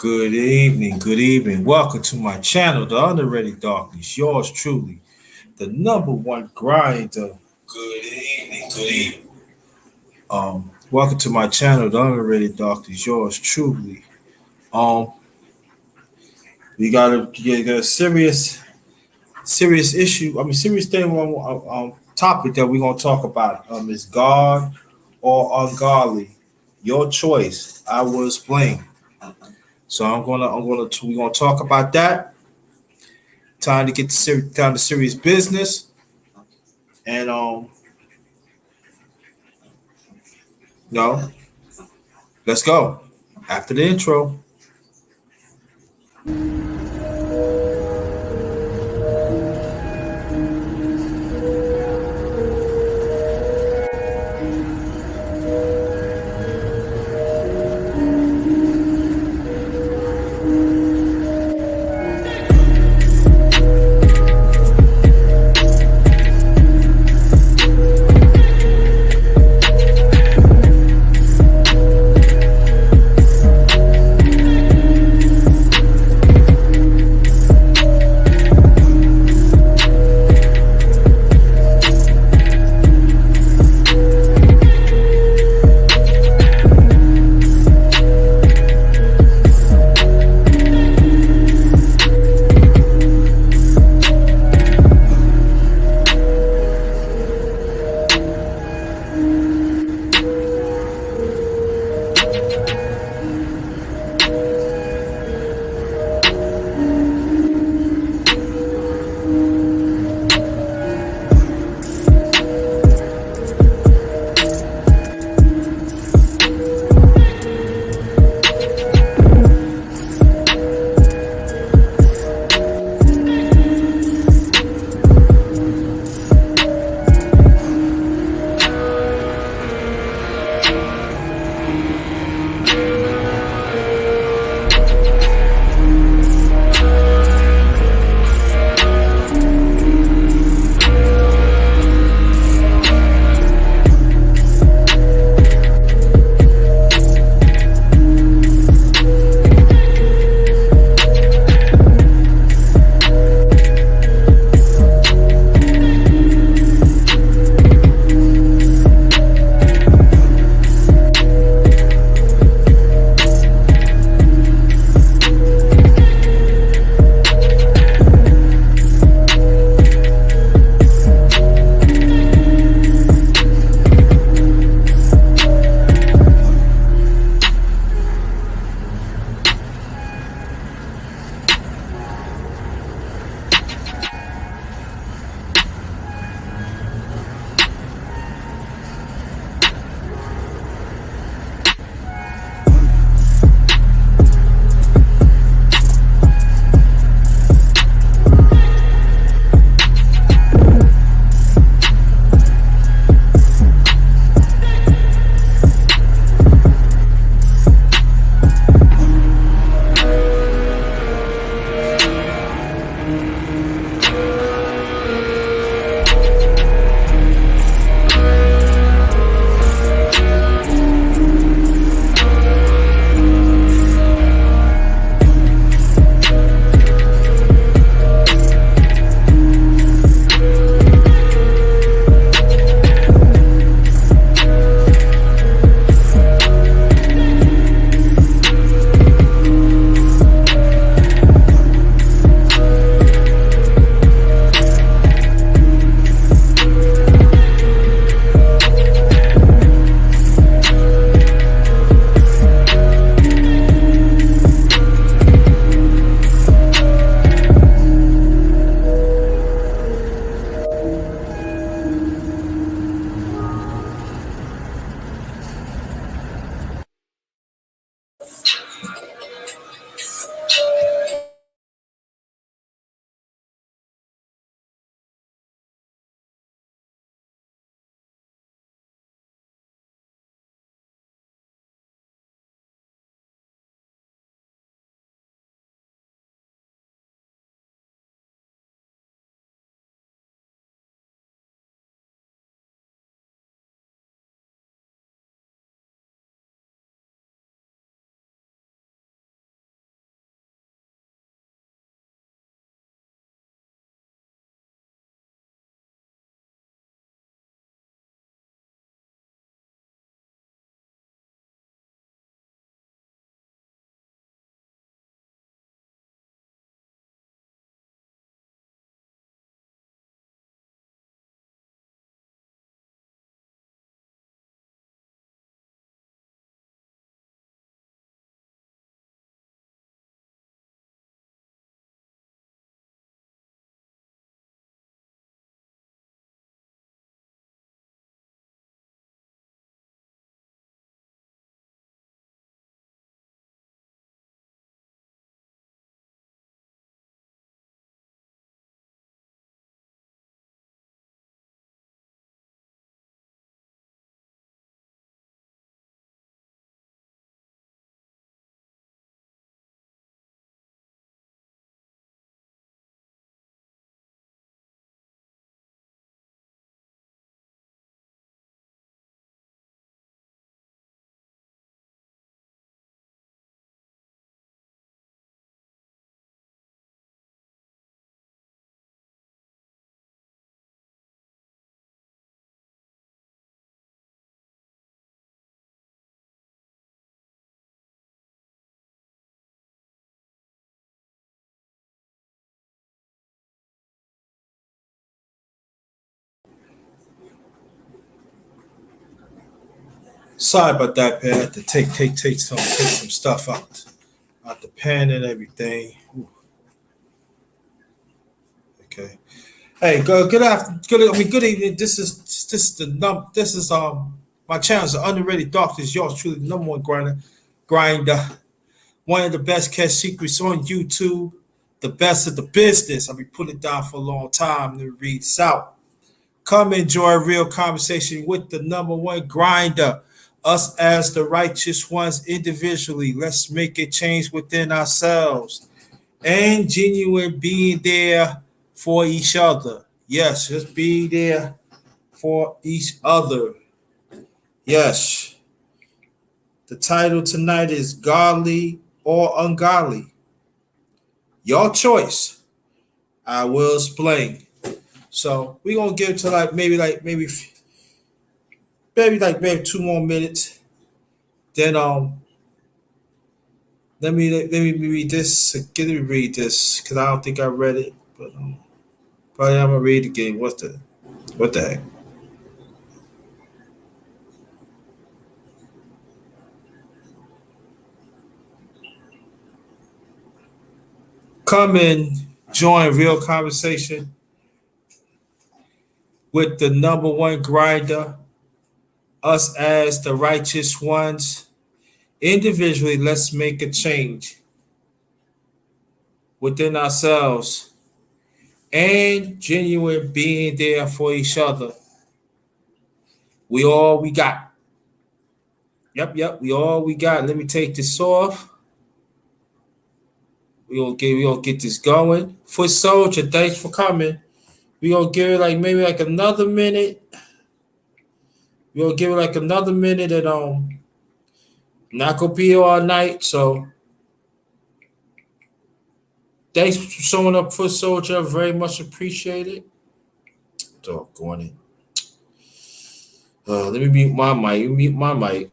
Good evening, good evening. Welcome to my channel, The Underrated Darkness. Yours truly, the number one grinder. Good evening, good evening. Welcome to my channel, The Underrated Darkness. Yours truly. Um, we got a serious issue. Serious thing. Topic that we're gonna talk about. Is God or ungodly? Your choice. I will explain. So we're gonna talk about that. Time to get down to serious business, and no, let's go after the intro. Sorry about that, man. I had to take some stuff out the pen and everything. Ooh, okay. Hey, good after good. I mean, good evening. This is my channel is the underrated doctors. Yours truly, the number one grinder, one of the best kept secrets on YouTube, the best of the business. I've been putting it down for a long time. Let me read this out. Come enjoy a real conversation with the number one grinder. Us as the righteous ones individually. Let's make a change within ourselves and genuine being there for each other. Yes, just be there for each other. Yes. The title tonight is Godly or Ungodly. Your choice. I will explain. So we're gonna give to maybe 2 more minutes. Then let me read this. Let me read this because I don't think I read it, but probably I'm gonna read it again. What the heck? Come and join real conversation with the number one grinder, us as the righteous ones. Individually, let's make a change within ourselves and genuine being there for each other. We all we got. Yep, we all we got. Let me take this off. We gonna get this going. Foot soldier, thanks for coming. We gonna give it like maybe like another minute. We gonna give it like another minute and not gonna be here all night. So thanks for showing up, foot soldier. Very much appreciated. Doggone it. Let me mute my mic. Mute my mic.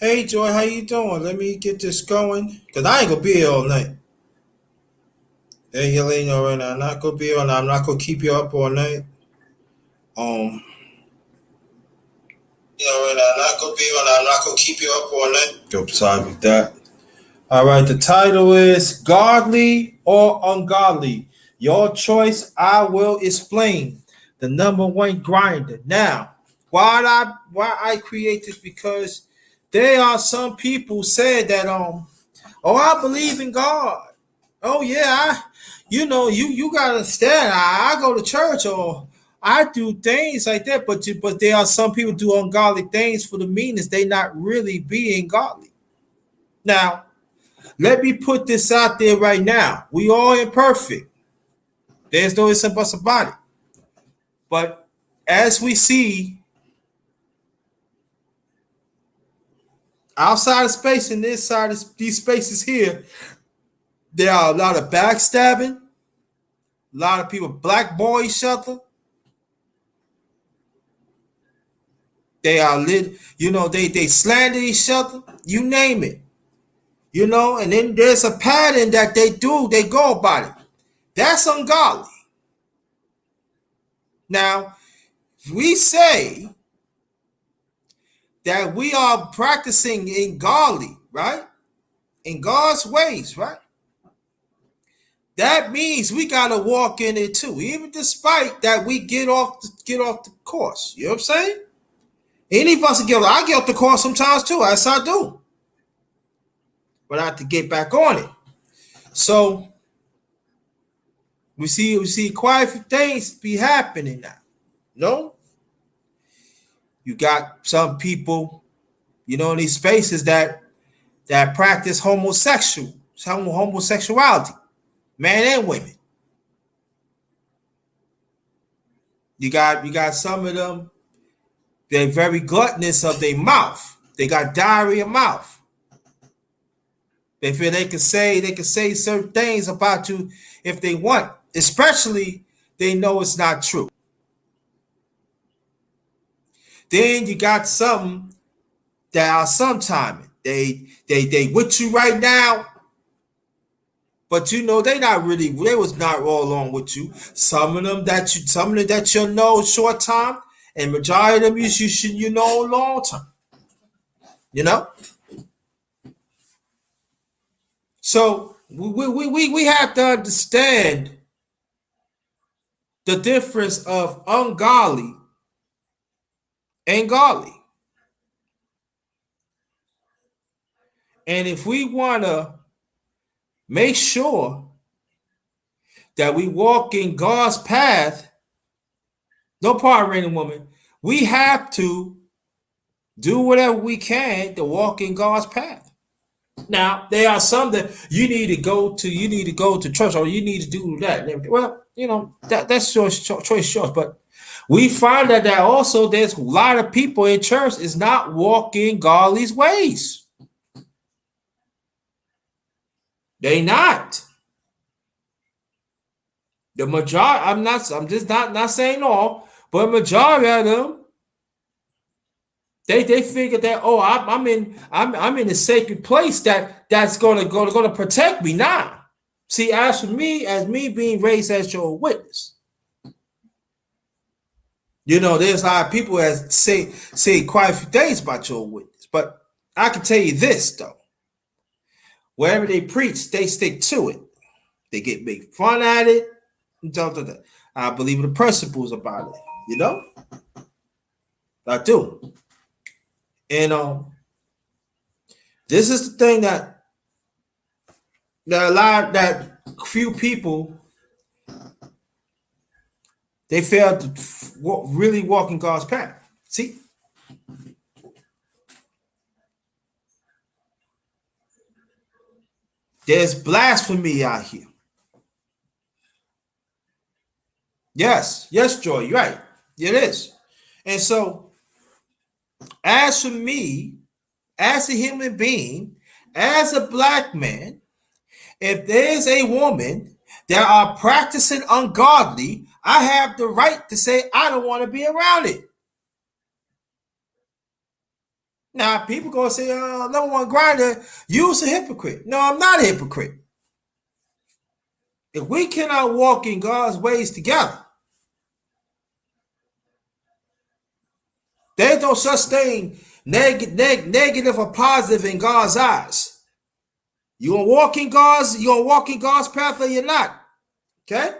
Hey Joy, how you doing? Let me get this going. Cause I ain't gonna be here all night. Hey, you letting you know right now. I'm not gonna be here all night. I'm not gonna keep you up all night. Um right now, I'm not gonna be here all night. I'm not gonna keep you up all night. Go sorry with that. All right, the title is Godly or Ungodly. Your choice, I will explain. The number one grinder. Now, why I create this because there are some people said that oh, I believe in God. Oh yeah, you gotta understand. I go to church or I do things like that, but there are some people do ungodly things for the meanings they not really being godly. Now, let me put this out there right now. We all imperfect. There's no ifs and buts about it. But as we see outside of space and inside of these spaces here, there are a lot of backstabbing, a lot of people blackball each other. They are lit, they slander each other, you name it. And then there's a pattern that they go about it. That's ungodly. Now, if we say that we are practicing in godly, right? In God's ways, right? That means we gotta walk in it too, even despite that we get off the course. You know what I'm saying? Any of us I get off the course sometimes too, as I do. But I have to get back on it. So we see quite a few things be happening now. No? You got some people, in these spaces that practice homosexuality, men and women. You got some of them, they're very gluttonous of their mouth. They got diarrhea mouth. They feel they can say certain things about you if they want, especially they know it's not true. Then you got some that are sometime they with you right now, but they not really, they was not all along with you. Some of them that you know short time, and majority of them you know long time. So we have to understand the difference of ungodly and godly. And if we want to make sure that we walk in God's path, no part reigning woman, we have to do whatever we can to walk in God's path. Now, there are some that you need to go to church, or you need to do that. Well, that's your choice. But we find that also there's a lot of people in church is not walking godly's ways. They not. The majority, I'm just not saying all, but majority of them, they figure that, I'm in a sacred place that's gonna protect me now. See, as for me, as me being raised as your witness, there's a lot of people that say quite a few things about your witness, but I can tell you this though: wherever they preach, they stick to it. They get make fun at it. I believe in the principles about it. I do. And this is the thing that few people, they fail to really walk in God's path. See, there's blasphemy out here. Yes, Joy, you're right. It is. And so, as for me, as a human being, as a black man, if there's a woman that are practicing ungodly, I have the right to say I don't want to be around it. Now, people gonna say, number one GRINDA, you's a hypocrite. No, I'm not a hypocrite. If we cannot walk in God's ways together, there's no such thing negative or positive in God's eyes. You gonna walk in God's path, or you're not. Okay?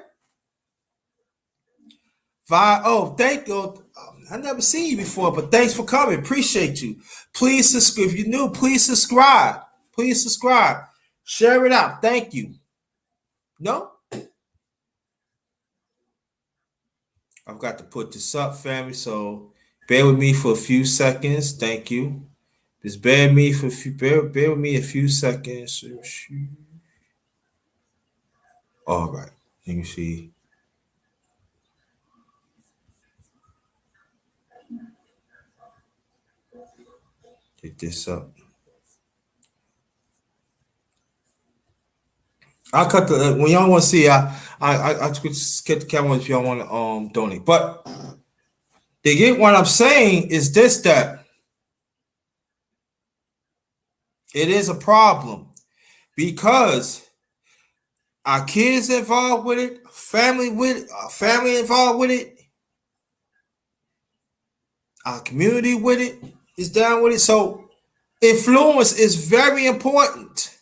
Thank you. I never seen you before, but thanks for coming. Appreciate you. Please subscribe. If you're new, please subscribe. Please subscribe. Share it out. Thank you. No? I've got to put this up, family, so bear with me for a few seconds. Thank you. Just bear with me a few seconds. All right. Let me see. Get this up. I'll cut the when y'all want to see. I get the camera if y'all want to donate. But they get what I'm saying is this, that it is a problem because our kids involved with it, family involved with it, Our community with it is down with it. So influence is very important.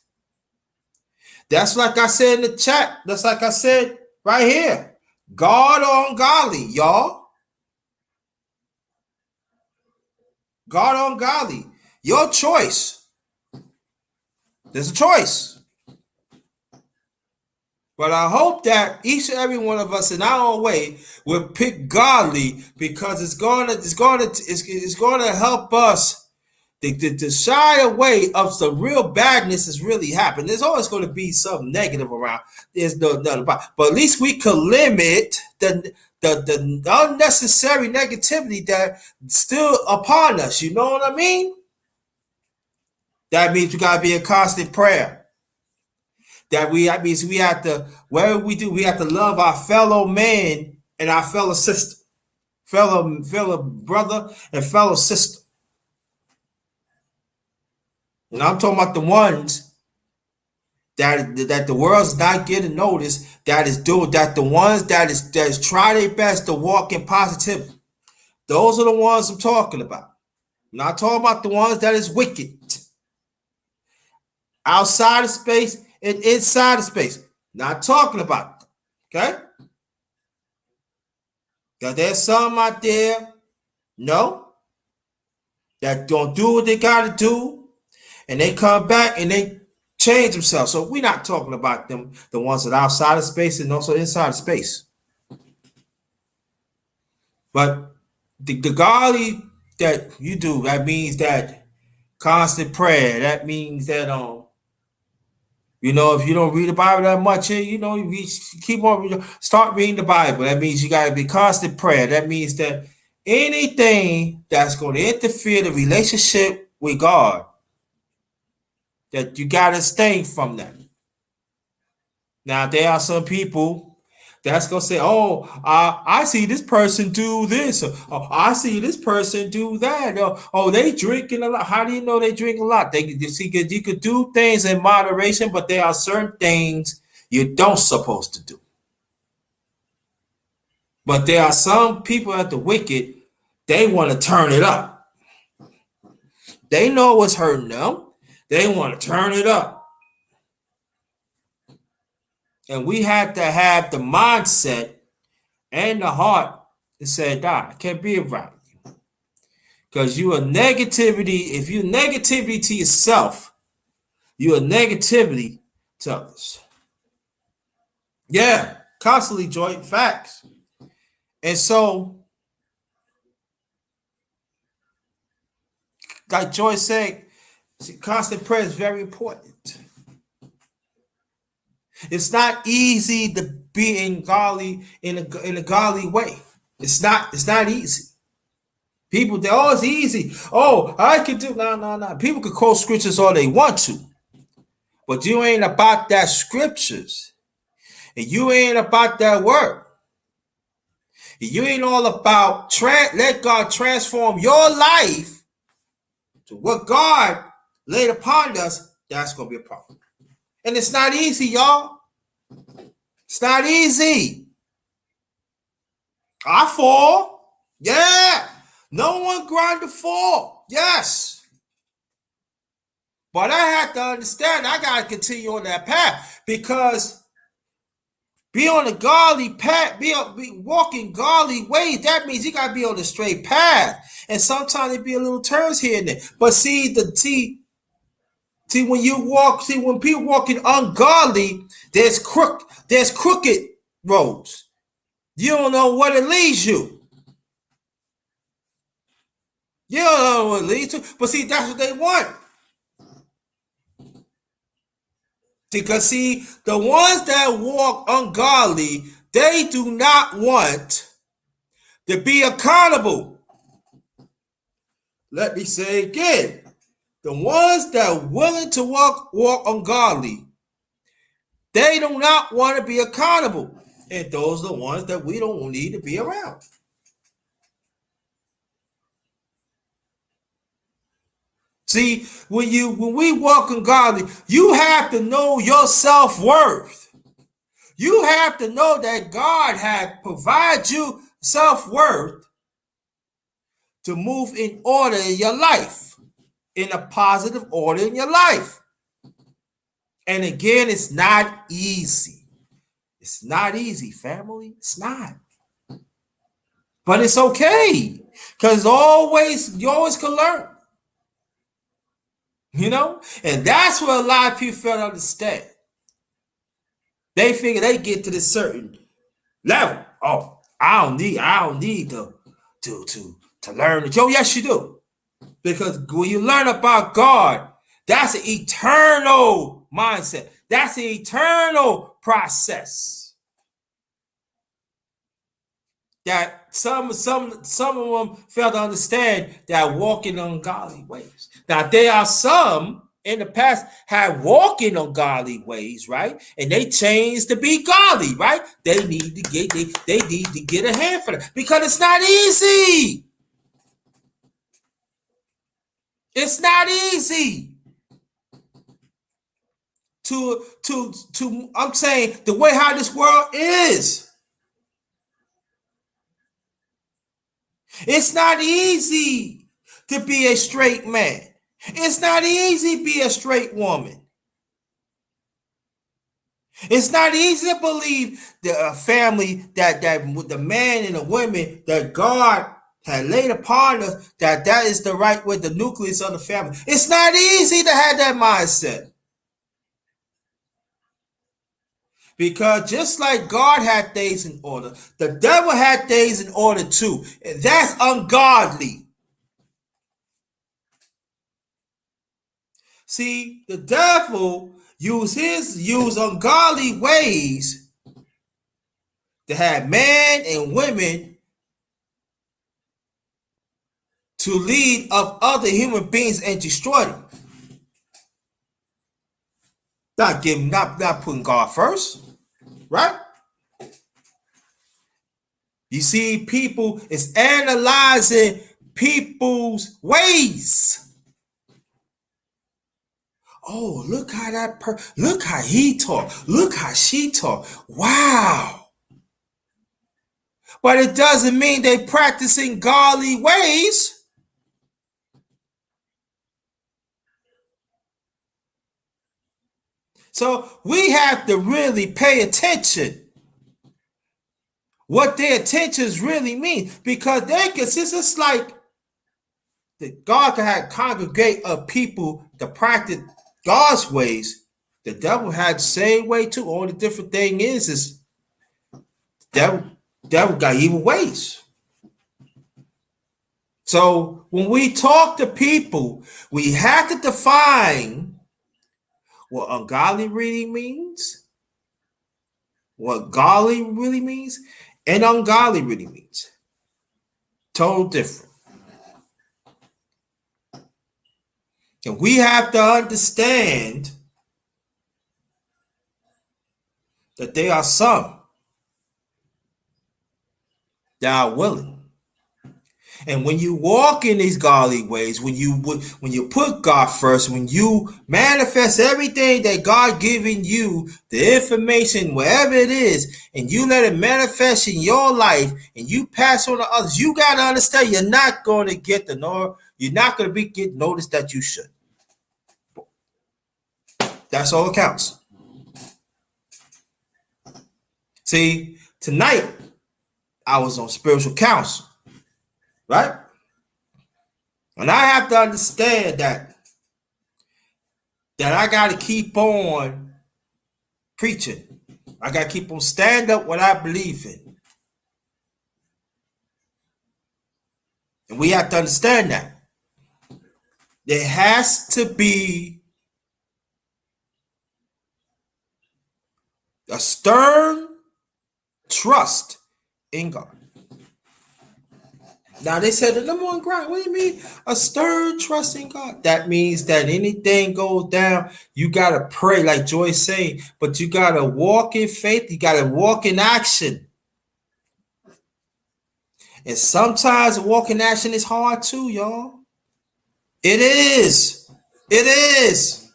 That's like I said in the chat. That's like I said right here. God or ungodly, y'all. God or ungodly. Your choice. There's a choice. But I hope that each and every one of us in our own way will pick godly, because it's gonna help us to shy away of some real badness that's really happened. There's always going to be some negative around. There's no about, but at least we could limit the unnecessary negativity that's still upon us. You know what I mean? That means we gotta be in constant prayer. That means we have to, whatever we do, we have to love our fellow man and our fellow sister, fellow brother and fellow sister. And I'm talking about the ones that the world's not getting noticed, that is doing that, the ones that is try their best to walk in positivity. Those are the ones I'm talking about. I'm not talking about the ones that is wicked. Outside of space and inside of space. Not talking about them. Okay? Because there's some out there, no, that don't do what they gotta do, and they come back and they change themselves. So we're not talking about them, the ones that are outside of space and also inside of space. But the godly that you do, that means that constant prayer. That means that if you don't read the Bible that much, you keep on start reading the Bible. That means you gotta be constant prayer. That means that anything that's going to interfere the relationship with God, that you gotta abstain from that. Now there are some people that's gonna say, "Oh, I see this person do this. Or, I see this person do that. Oh, they drinking a lot. How do you know they drink a lot? You could do things in moderation, but there are certain things you don't supposed to do. But there are some people at the wicked, they want to turn it up. They know what's hurting them. They want to turn it up. And we have to have the mindset and the heart to say, "Nah, I can't be around you." Because you are negativity. If you negativity to yourself, you are negativity to others. Yeah, constantly, Joy. Facts. And so, like Joy said, constant prayer is very important. It's not easy to be in a godly way. It's not easy. People, they're always easy. Oh, I can do no. People can quote scriptures all they want to, but you ain't about that scriptures, and you ain't about that word. And you ain't all about let God transform your life to what God laid upon us. That's gonna be a problem, and it's not easy, y'all. It's not easy. I fall. Yeah. No one grind to fall. Yes. But I have to understand, I got to continue on that path, because be on a godly path, be walking godly ways. That means you got to be on the straight path. And sometimes there be a little turns here and there. But see, when people walking ungodly, there's crooked roads. You don't know what it leads you. You don't know what it leads to. But see, that's what they want. Because see, the ones that walk ungodly, they do not want to be accountable. Let me say again. The ones that are willing to walk ungodly, they do not want to be accountable. And those are the ones that we don't need to be around. See, when we walk ungodly, you have to know your self-worth. You have to know that God has provided you self-worth to move in order in your life, in a positive order in your life. And again, it's not easy. It's not easy, family. It's not. But it's okay. Because you always can learn. And that's what a lot of people fail to understand. They figure they get to this certain level. Oh, I don't need to learn it. Oh, yes, you do. Because when you learn about God, that's an eternal mindset. That's an eternal process. That some of them fail to understand that walking ungodly ways. Now there are some in the past had walking ungodly ways, right? And they changed to be godly, right? They need to get a hand for that because it's not easy. It's not easy to I'm saying the way how this world is. It's not easy to be a straight man. It's not easy to be a straight woman. It's not easy to believe the family that with the man and the women that God had laid upon us, that is the right way, the nucleus of the family. It's not easy to have that mindset. Because just like God had things in order, the devil had things in order too. And that's ungodly. See, the devil use ungodly ways to have man and women to lead up other human beings and destroy them. Not putting God first, right? You see, people is analyzing people's ways. Oh, look how look how he talk. Look how she talk. Wow. But it doesn't mean they practicing godly ways. So we have to really pay attention what their intentions really mean, because it's like that God can have congregate of people to practice God's ways. The devil had the same way too. All the different thing is devil got evil ways. So when we talk to people, we have to define what ungodly really means, what godly really means, and ungodly really means. Total different. And we have to understand that there are some that are willing. And when you walk in these godly ways, when you put God first, when you manifest everything that God given you, the information, wherever it is, and you let it manifest in your life, and you pass on to others, you got to understand you're not going to get you're not going to be get noticed that you should. That's all it counts. See, tonight I was on spiritual counsel, right? And I have to understand that I got to keep on preaching. I got to keep on stand up what I believe in. And we have to understand that. There has to be a stern trust in God. Now they said the number one grind. What do you mean? A stern trust in God. That means that anything goes down, you gotta pray, like Joyce saying, but you gotta walk in faith, you gotta walk in action. And sometimes walking action is hard too, y'all. It is. It is.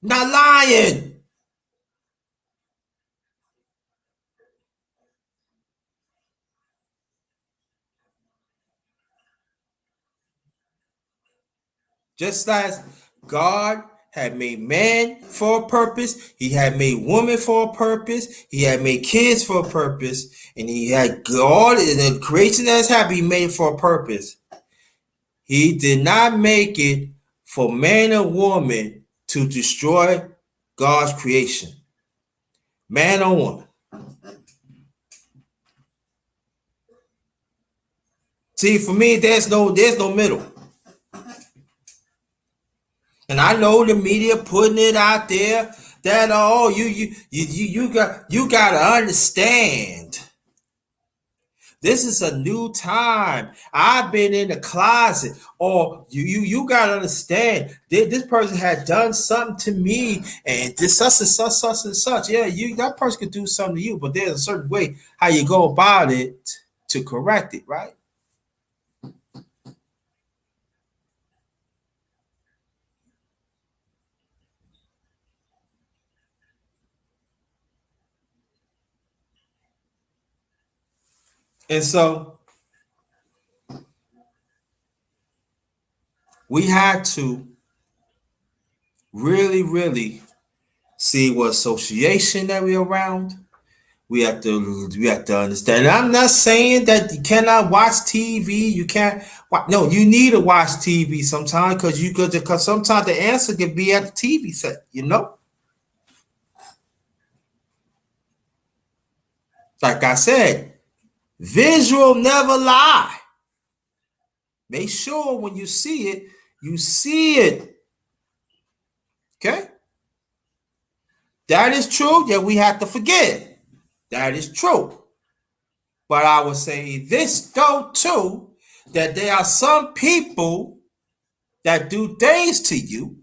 Not lying. Just as God had made man for a purpose, he had made woman for a purpose, he had made kids for a purpose, and he had God in the creation that's happy made for a purpose. He did not make it for man or woman to destroy God's creation. Man or woman. See, for me, there's no middle. And I know the media putting it out there that you gotta understand. This is a new time. I've been in the closet. Or you gotta understand. This person had done something to me, and this such and such. Yeah, that person could do something to you, but there's a certain way how you go about it to correct it, right? And so we had to really, really see what association that we're around. We have to understand. And I'm not saying that you cannot watch TV. You can't. No, you need to watch TV sometimes because sometimes the answer can be at the TV set. Like I said, visual never lie. Make sure when you see it, you see it. Okay, that is true. That we have to forget. That is true. But I would say this though too, that there are some people that do things to you.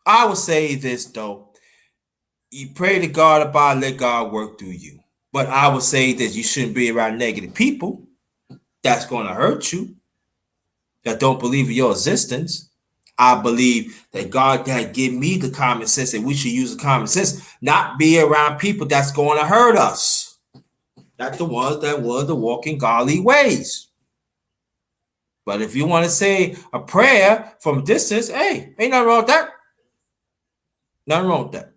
I would say this though. You pray to God about it, let God work through you. But I would say that you shouldn't be around negative people that's going to hurt you, that don't believe in your existence. I believe that God had given me the common sense that we should use the common sense, not be around people that's going to hurt us. Not the ones that want to walk in godly ways. But if you want to say a prayer from a distance, hey, ain't nothing wrong with that. Nothing wrong with that.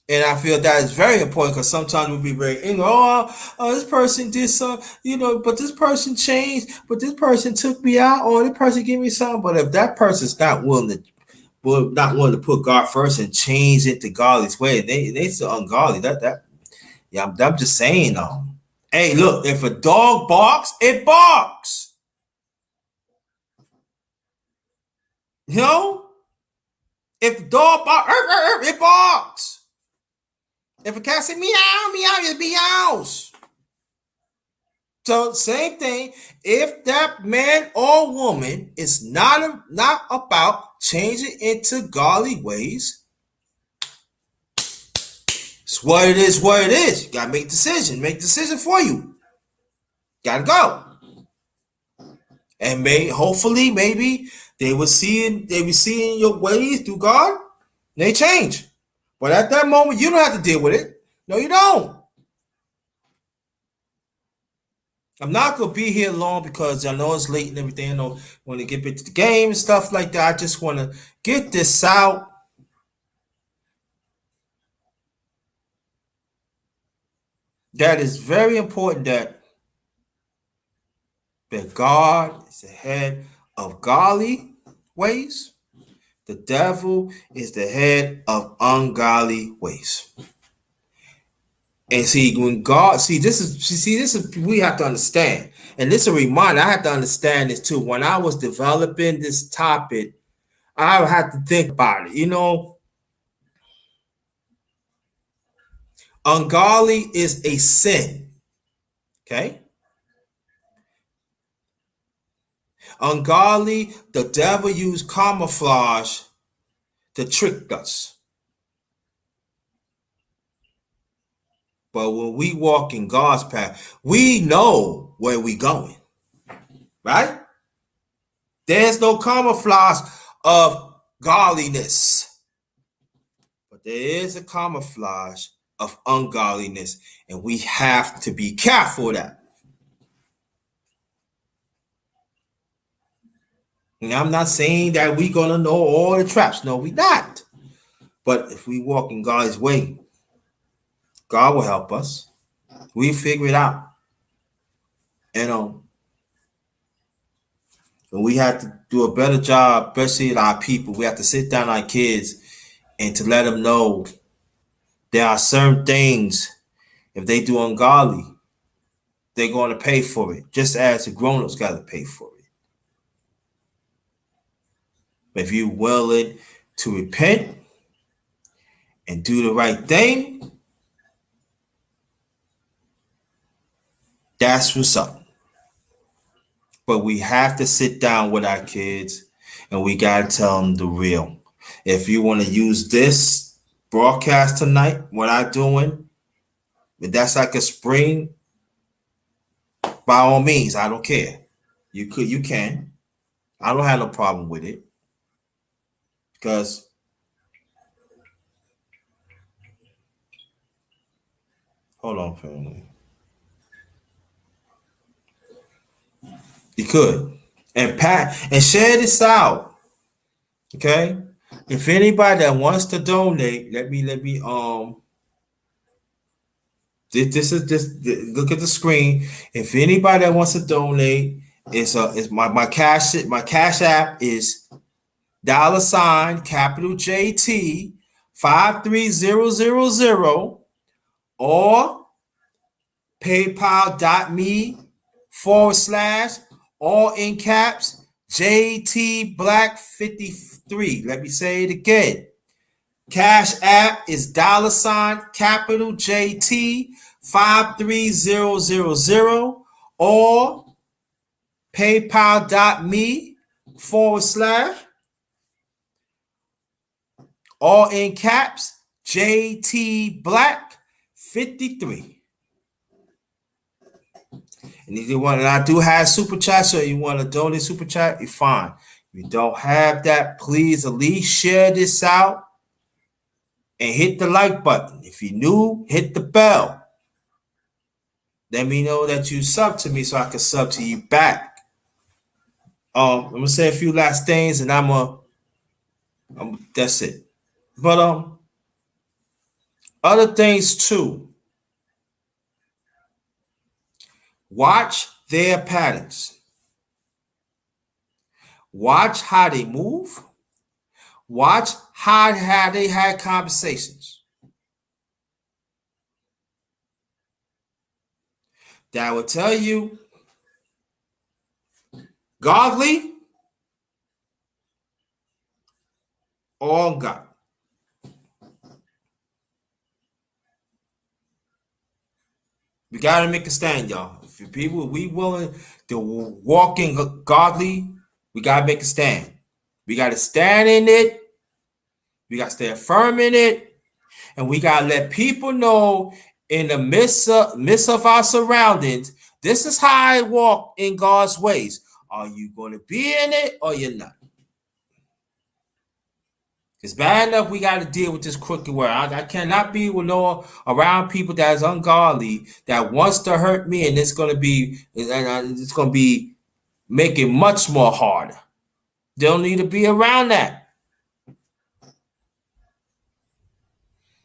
And I feel that is very important because sometimes we'll be very angry. This person did some, but this person changed, but this person took me out, or this person gave me something. But if that person's not willing to put God first and change it to God's way, they still ungodly. Yeah, I'm just saying. Hey, look, if a dog barks, it barks. You know, if the dog barks, it barks. If a cat say meow, meow, it meows. So same thing. If that man or woman is not about changing into godly ways, it's what it is. What it is. You gotta make a decision. Make a decision for you. Gotta go. And hopefully, maybe they will see your ways through God. And they change. But at that moment, you don't have to deal with it. No, you don't. I'm not gonna be here long because I know it's late and everything. I know want to get back to the game and stuff like that. I just want to get this out. That is very important that God is the head of godly ways. The devil is the head of ungodly ways. And see, when God this is we have to understand. And this is a reminder. I have to understand this too. When I was developing this topic, I had to think about it. Ungodly is a sin. Okay? Ungodly, the devil used camouflage to trick us. But when we walk in God's path, we know where we're going. Right? There's no camouflage of godliness. But there is a camouflage of ungodliness. And we have to be careful of that. And I'm not saying that we're gonna know all the traps. No, we not. But if we walk in God's way, God will help us. We figure it out. And we have to do a better job, especially our people. We have to sit down our kids and to let them know there are certain things, if they do ungodly, they're going to pay for it, just as the grown-ups got to pay for it. But if you're willing to repent and do the right thing, that's what's up. But we have to sit down with our kids and we got to tell them the real. If you want to use this broadcast tonight, what I'm doing, if that's like a spring, by all means, I don't care. You can. I don't have no problem with it. Because, hold on, family. You could. And share this out. Okay? If anybody that wants to donate, let me this look at the screen. If anybody that wants to donate, it's my cash app is $ capital JT 53000 or paypal.me/ all in caps JT Black 53. Let me say it again. Cash app is $ capital JT 53000 or paypal.me/ all in caps JT Black 53. And if you want, and I do have super chat, so you want to donate super chat, you're fine. If you don't have that, please at least share this out and hit the like button. If you're new, hit the bell. Let me know that you sub to me so I can sub to you back. I'm gonna say a few last things, and that's it. But other things too. Watch their patterns. Watch how they move. Watch how they had conversations. That will tell you godly or God. We gotta make a stand, y'all. If people we willing to walk in godly, we gotta make a stand. We gotta stand in it. We gotta stay firm in it, and we gotta let people know in the midst of our surroundings. This is how I walk in God's ways. Are you going to be in it or you're not? It's bad enough we got to deal with this crooked world. I cannot be with no around people that is ungodly that wants to hurt me, and it's going to be making much more harder. They don't need to be around that.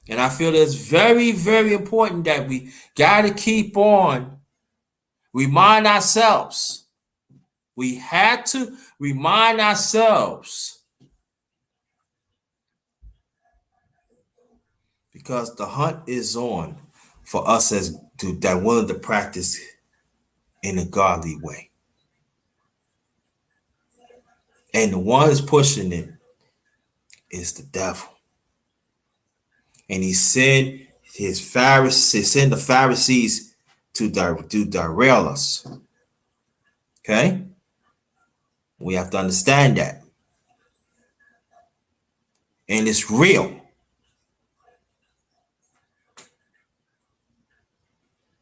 And I feel it's very, very important that we got to keep on remind ourselves. We had to remind ourselves because the hunt is on for us as to that willing to practice in a godly way. And the one that's pushing it is the devil. And he sent the Pharisees to derail us. Okay? We have to understand that. And it's real.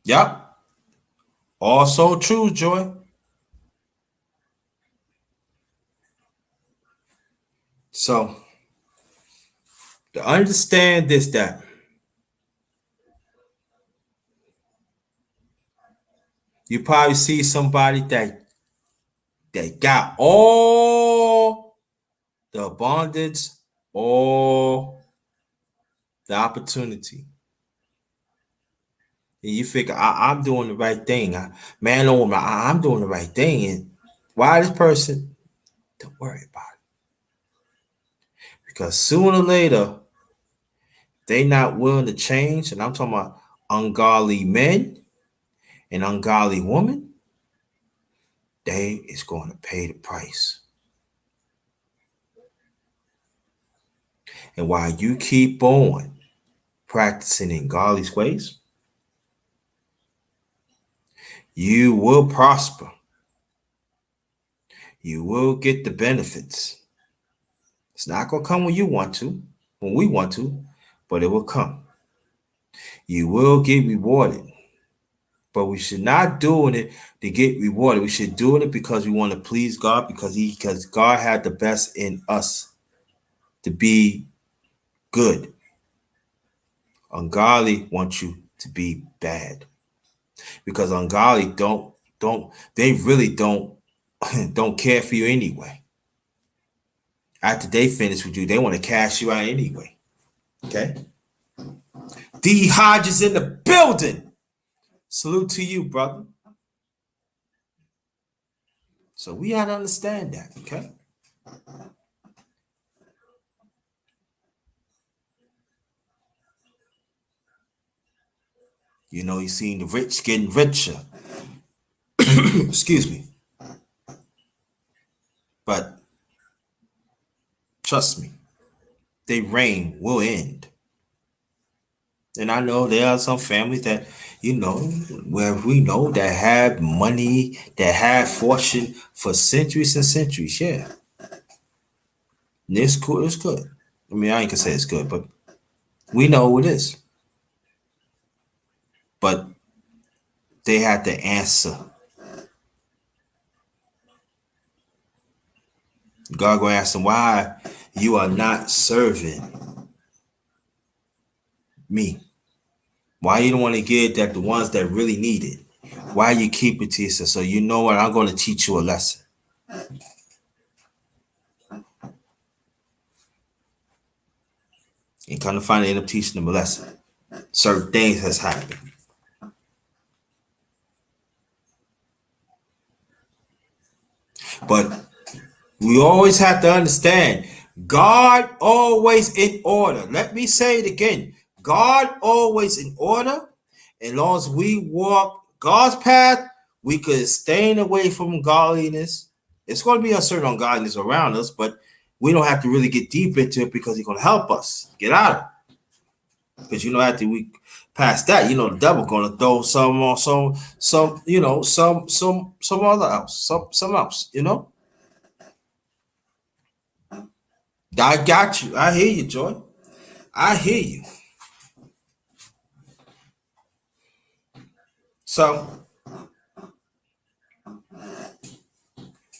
Yep. Also true, Joy. So to understand this, that you probably see somebody that They got all the abundance, all the opportunity. And you figure, I'm doing the right thing. Man or woman, I'm doing the right thing. And why this person? Don't worry about it. Because sooner or later, they not willing to change. And I'm talking about ungodly men and ungodly women. They is going to pay the price. And while you keep on practicing in godly ways, you will prosper. You will get the benefits. It's not going to come when you want to, when we want to, but it will come. You will get rewarded. But we should not doing it to get rewarded. We should do it because we want to please God, because God had the best in us to be good. Ungodly wants you to be bad. Because ungodly they really don't don't care for you anyway. After they finish with you, they want to cash you out anyway. Okay? D Hodge is in the building. Salute to you, brother. So we gotta understand that, okay? You know, you seen the rich getting richer. Excuse me. But trust me, their reign will end. And I know there are some families that, where we know that have money, that have fortune for centuries and centuries. Yeah. And it's cool, it's good. I mean, I ain't gonna say it's good, but we know it is. But they have to answer. God gonna ask them why you are not serving me. Why you don't want to give that the ones that really need it? Why you keep it to yourself? So you know what? I'm going to teach you a lesson. And kind of finally end up teaching them a lesson. Certain things has happened. But we always have to understand, God always in order. Let me say it again. God always in order. As long as we walk God's path, we could stay away from godliness. It's going to be a certain ungodliness around us, but we don't have to really get deep into it because He's going to help us get out of it. Because after we pass that, the devil going to throw some other else, some else, I got you. I hear you, Joy. I hear you. So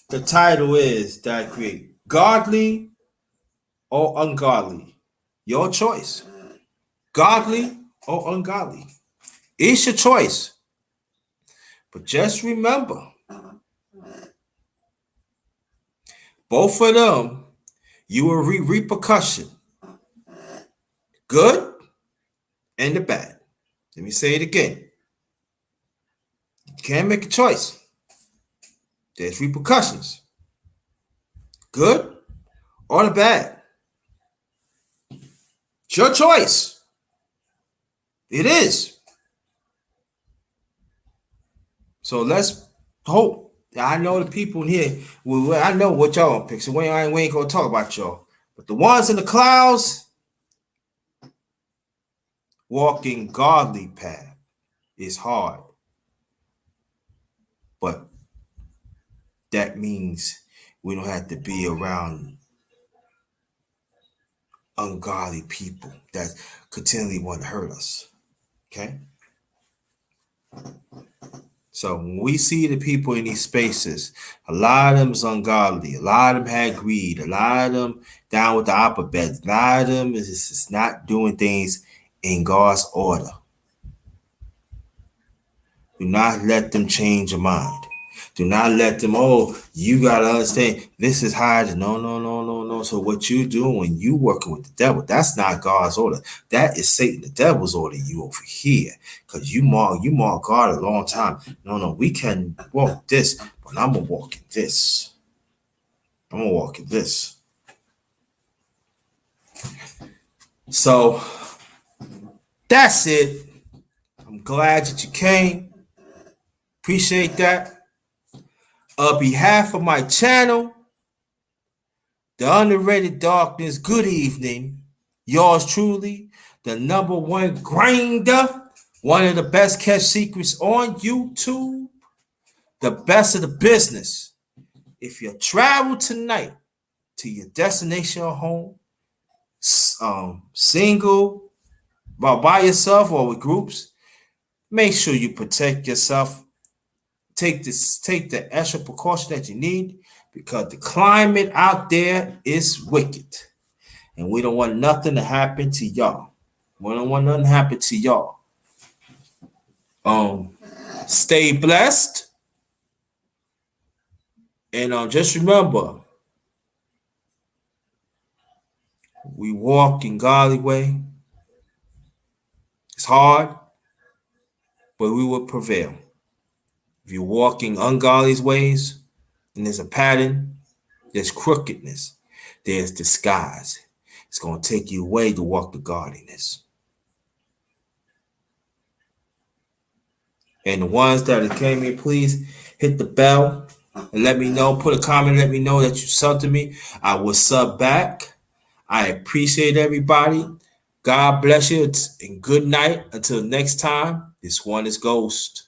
the title is that I create godly or ungodly. Your choice. Godly or ungodly. It's your choice. But just remember, both of them, you will repercussion. Good and the bad. Let me say it again. You can't make a choice. There's repercussions. Good or the bad. It's your choice. It is. So let's hope. I know the people in here. I know what y'all gonna pick. So we ain't gonna talk about y'all. But the ones in the clouds walking godly path is hard. But that means we don't have to be around ungodly people that continually want to hurt us. Okay? So when we see the people in these spaces, a lot of them is ungodly. A lot of them had greed. A lot of them down with the opera beds. A lot of them is not doing things in God's order. Do not let them change your mind. Do not let them, oh, you gotta understand this is hard. No, no, no, no, no. So what you do when you working with the devil, that's not God's order. That is Satan, the devil's order you over here. Because you mark God a long time. No, no, we can walk this, but I'm gonna walk in this. I'm gonna walk in this. So that's it. I'm glad that you came. Appreciate that. On behalf of my channel, The Underrated Darkness, good evening. Yours truly, the number one grinder, one of the best kept secrets on YouTube, the best of the business. If you travel tonight to your destination or home, single, by yourself or with groups, make sure you protect yourself. Take the extra precaution that you need because the climate out there is wicked. And we don't want nothing to happen to y'all. We don't want nothing to happen to y'all. Stay blessed. And just remember, we walk in godly way. It's hard, but we will prevail. If you're walking ungodly ways, and there's a pattern, there's crookedness, there's disguise. It's going to take you away to walk the godliness. And the ones that came here, please hit the bell and let me know. Put a comment, let me know that you subbed to me. I will sub back. I appreciate everybody. God bless you and good night. Until next time, this one is Ghost.